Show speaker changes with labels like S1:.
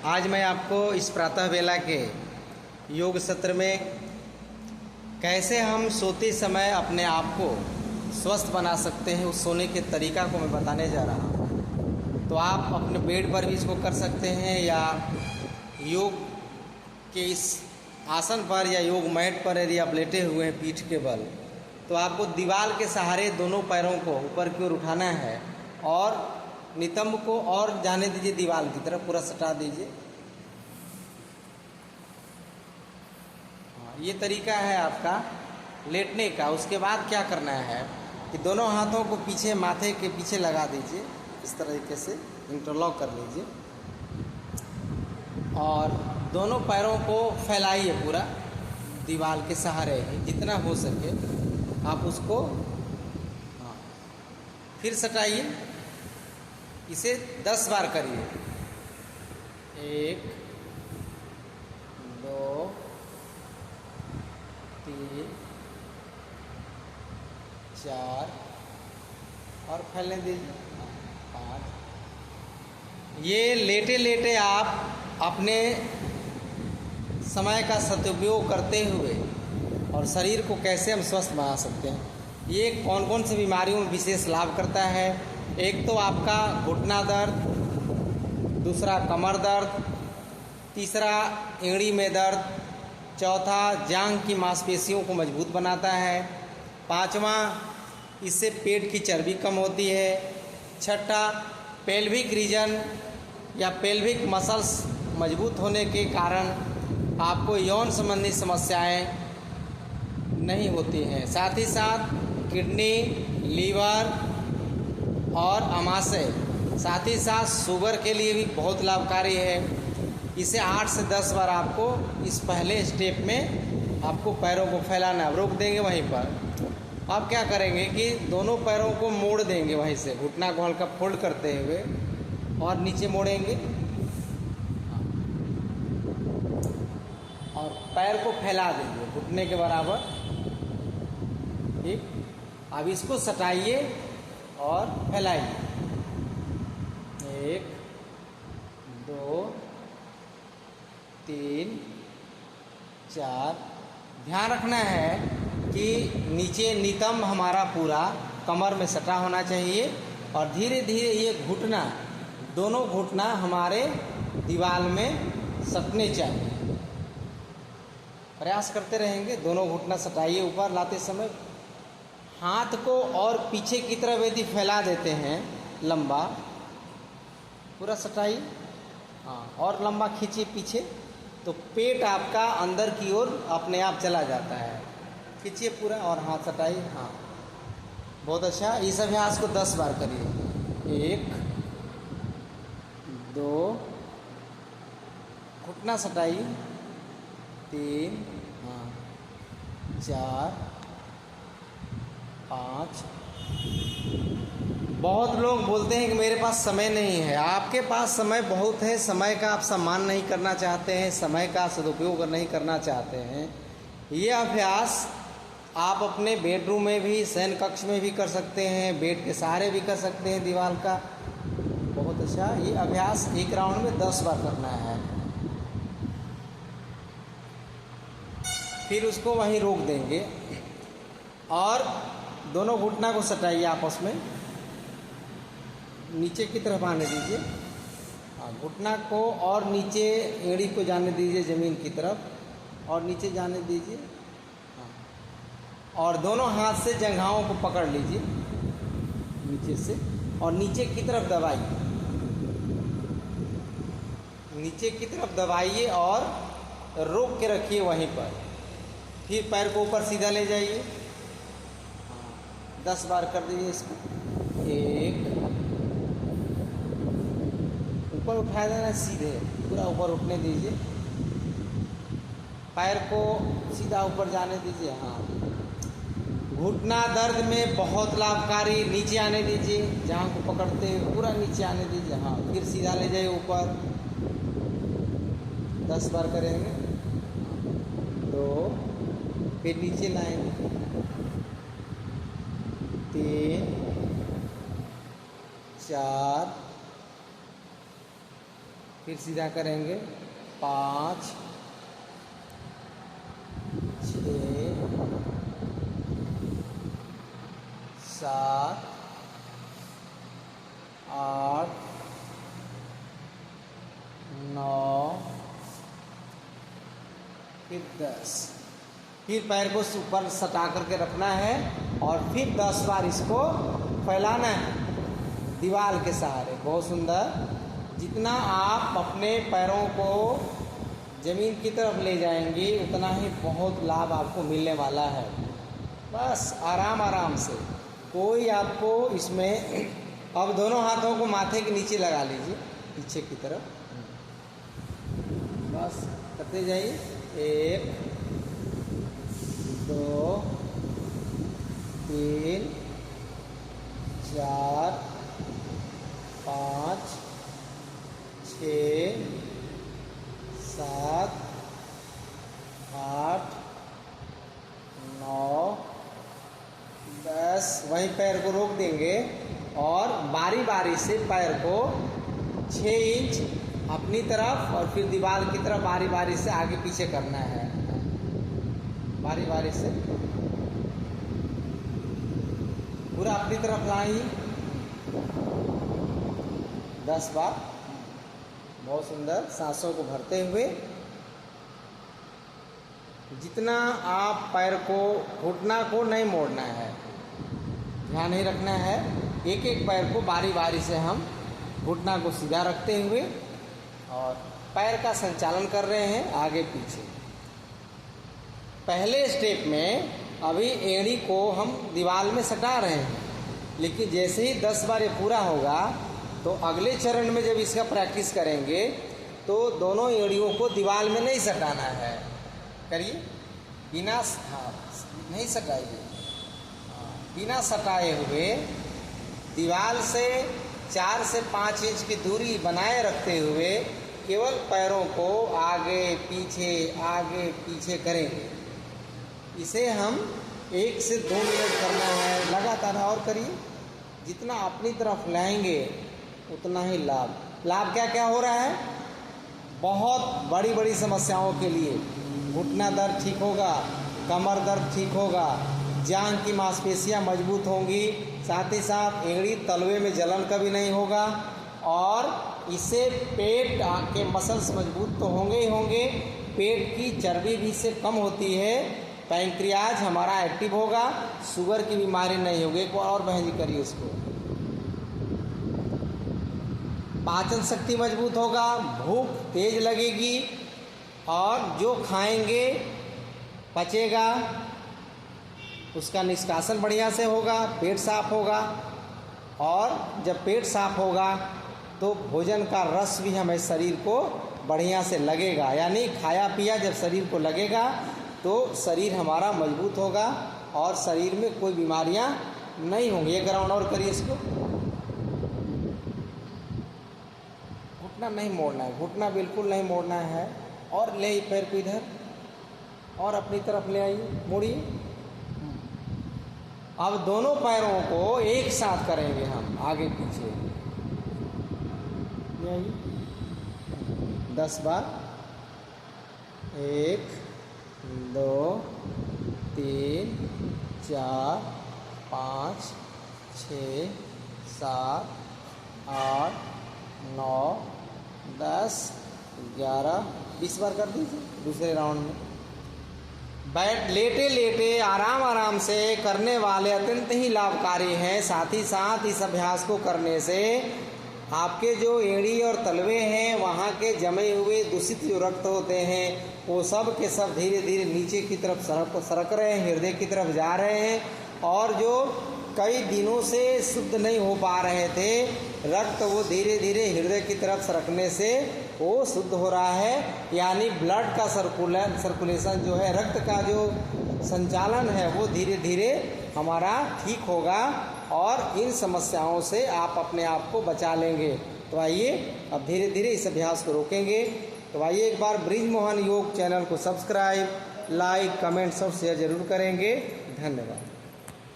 S1: आज मैं आपको इस प्रातः वेला के योग सत्र में कैसे हम सोते समय अपने आप को स्वस्थ बना सकते हैं, उस सोने के तरीका को मैं बताने जा रहा हूँ। तो आप अपने बेड पर भी इसको कर सकते हैं या योग के इस आसन पर या योग मैट पर यदि आप लेटे हुए हैं पीठ के बल, तो आपको दीवार के सहारे दोनों पैरों को ऊपर की ओर उठाना है और नितंब को और जाने दीजिए, दीवार की तरफ पूरा सटा दीजिए। ये तरीका है आपका लेटने का। उसके बाद क्या करना है कि दोनों हाथों को पीछे माथे के पीछे लगा दीजिए, इस तरीके से इंटरलॉक कर लीजिए और दोनों पैरों को फैलाइए पूरा दीवार के सहारे ही, जितना हो सके आप उसको फिर सटाइए। इसे 10 बार करिए। 1 2 3 4 और फैलने दीजिए 5। ये लेटे लेटे आप अपने समय का सदुपयोग करते हुए और शरीर को कैसे हम स्वस्थ बना सकते हैं, ये कौन कौन सी बीमारियों में विशेष लाभ करता है। एक तो आपका घुटना दर्द, दूसरा कमर दर्द, तीसरा एड़ी में दर्द, चौथा जांघ की मांसपेशियों को मजबूत बनाता है, पांचवा इससे पेट की चर्बी कम होती है, छठा पेल्विक रीजन या पेल्विक मसल्स मजबूत होने के कारण आपको यौन संबंधी समस्याएं नहीं होती हैं। साथ ही साथ किडनी, लीवर और आमाशय, साथ ही साथ शुगर के लिए भी बहुत लाभकारी है। इसे 8 से 10 बार आपको इस पहले स्टेप में आपको पैरों को फैलाना है। रोक देंगे वहीं पर। आप क्या करेंगे कि दोनों पैरों को मोड़ देंगे, वहीं से घुटना को हल्का फोल्ड करते हुए और नीचे मोड़ेंगे और पैर को फैला देंगे घुटने के बराबर। ठीक, अब इसको सटाइए और फैलाइए। 1 2 3 4। ध्यान रखना है कि नीचे नितंब हमारा पूरा कमर में सटा होना चाहिए और धीरे धीरे ये घुटना, दोनों घुटना हमारे दीवार में सटने चाहिए। प्रयास करते रहेंगे। दोनों घुटना सटाइए ऊपर लाते समय। हाथ को और पीछे की तरफ यदि फैला देते हैं लंबा, पूरा सटाइए, हाँ, और लंबा खींचिए पीछे, तो पेट आपका अंदर की ओर अपने आप चला जाता है। खींचिए पूरा और हाथ सटाइए। हाँ, बहुत अच्छा। इस अभ्यास को 10 बार करिए। 1 2, घुटना सटाइए, 3, हाँ, 4, 5। बहुत लोग बोलते हैं कि मेरे पास समय नहीं है। आपके पास समय बहुत है। समय का आप सम्मान नहीं करना चाहते हैं, समय का सदुपयोग नहीं करना चाहते हैं। ये अभ्यास आप अपने बेडरूम में भी, शयन कक्ष में भी कर सकते हैं, बेड के सहारे भी कर सकते हैं दीवार का। बहुत अच्छा। ये अभ्यास एक राउंड में 10 बार करना है। फिर उसको वहीं रोक देंगे और दोनों घुटना को सटाइए आपस में, नीचे की तरफ आने दीजिए। घुटना को और नीचे एड़ी को जाने दीजिए ज़मीन की तरफ और नीचे जाने दीजिए। और दोनों हाथ से जंघाओं को पकड़ लीजिए नीचे से और नीचे की तरफ दबाइए। नीचे की तरफ दबाइए और रोक के रखिए वहीं पर। फिर पैर को ऊपर सीधा ले जाइए। 10 बार कर दीजिए इसको। 1, ऊपर उठा देना सीधे, पूरा ऊपर उठने दीजिए। पैर को सीधा ऊपर जाने दीजिए। हाँ, घुटना दर्द में बहुत लाभकारी। नीचे आने दीजिए, जहाँ को पकड़ते हुए पूरा नीचे आने दीजिए। हाँ, फिर सीधा ले जाइए ऊपर। 10 बार करेंगे। 2, फिर नीचे लाएंगे। 3 4 फिर सीधा करेंगे 5 6 7 8 9 फिर 10। फिर पैर को ऊपर सटा करके रखना है और फिर 10 बार इसको फैलाना है दीवार के सहारे। बहुत सुंदर। जितना आप अपने पैरों को ज़मीन की तरफ ले जाएंगे उतना ही बहुत लाभ आपको मिलने वाला है। बस आराम आराम से, कोई आपको इसमें। अब दोनों हाथों को माथे के नीचे लगा लीजिए पीछे की तरफ। बस करते जाइए। 1 2 3 4 5 6 7 8 9 10। वहीं पैर को रोक देंगे और बारी बारी से पैर को 6 इंच अपनी तरफ और फिर दीवार की तरफ बारी बारी से आगे पीछे करना है। बारी बारी से पूरा अपनी तरफ लाइए 10 बार। बहुत सुंदर। सांसों को भरते हुए जितना आप पैर को, घुटना को नहीं मोड़ना है, ध्यान नहीं रखना है। एक एक पैर को बारी बारी से हम घुटना को सीधा रखते हुए और पैर का संचालन कर रहे हैं आगे पीछे। पहले स्टेप में अभी एड़ी को हम दीवार में सटा रहे हैं, लेकिन जैसे ही 10 बार ये पूरा होगा तो अगले चरण में जब इसका प्रैक्टिस करेंगे तो दोनों एड़ियों को दीवार में नहीं सटाना है। करिए बिना, हाँ नहीं सटाइए, बिना सटाए हुए दीवार से 4 से 5 इंच की दूरी बनाए रखते हुए केवल पैरों को आगे पीछे करेंगे। इसे हम 1 से 2 मिनट करना है लगातार। और करिए, जितना अपनी तरफ लाएंगे उतना ही लाभ क्या क्या हो रहा है। बहुत बड़ी बड़ी समस्याओं के लिए घुटना दर्द ठीक होगा, कमर दर्द ठीक होगा, जांघ की मांसपेशियां मजबूत होंगी, साथ ही साथ एड़ी तलवे में जलन कभी नहीं होगा और इससे पेट के मसल्स मजबूत तो होंगे ही होंगे, पेट की चर्बी भी इससे कम होती है, पैंक्रियाज हमारा एक्टिव होगा, शुगर की बीमारी नहीं होगी। एक बार और बहन जी करिए इसको। पाचन शक्ति मजबूत होगा, भूख तेज लगेगी और जो खाएंगे पचेगा, उसका निष्कासन बढ़िया से होगा, पेट साफ होगा और जब पेट साफ होगा तो भोजन का रस भी हमें शरीर को बढ़िया से लगेगा। यानी खाया पिया जब शरीर को लगेगा तो शरीर हमारा मजबूत होगा और शरीर में कोई बीमारियां नहीं होंगी। एक राउंड और करिए इसको। घुटना नहीं मोड़ना है, घुटना बिल्कुल नहीं मोड़ना है। और ले पैर को इधर और अपनी तरफ ले आइए, मोड़िए। अब दोनों पैरों को एक साथ करेंगे हम आगे पीछे। ले आइए 10 बार। 1 2 3 4 5 6 7 8 9 10 11 20 बार कर दीजिए दूसरे राउंड में। बैठ लेटे लेटे आराम से करने वाले अत्यंत ही लाभकारी हैं। साथ ही साथ इस अभ्यास को करने से आपके जो एड़ी और तलवे हैं वहाँ के जमे हुए दूषित जो रक्त होते हैं वो सब के सब धीरे धीरे नीचे की तरफ सरक रहे हैं, हृदय की तरफ जा रहे हैं। और जो कई दिनों से शुद्ध नहीं हो पा रहे थे रक्त, वो धीरे धीरे हृदय की तरफ सरकने से वो शुद्ध हो रहा है। यानी ब्लड का सर्कुलेशन जो है, रक्त का जो संचालन है वो धीरे धीरे हमारा ठीक होगा और इन समस्याओं से आप अपने आप को बचा लेंगे। तो आइए अब धीरे धीरे इस अभ्यास को रोकेंगे। तो आइए एक बार ब्रिजमोहन योग चैनल को सब्सक्राइब, लाइक, कमेंट्स और शेयर जरूर करेंगे। धन्यवाद।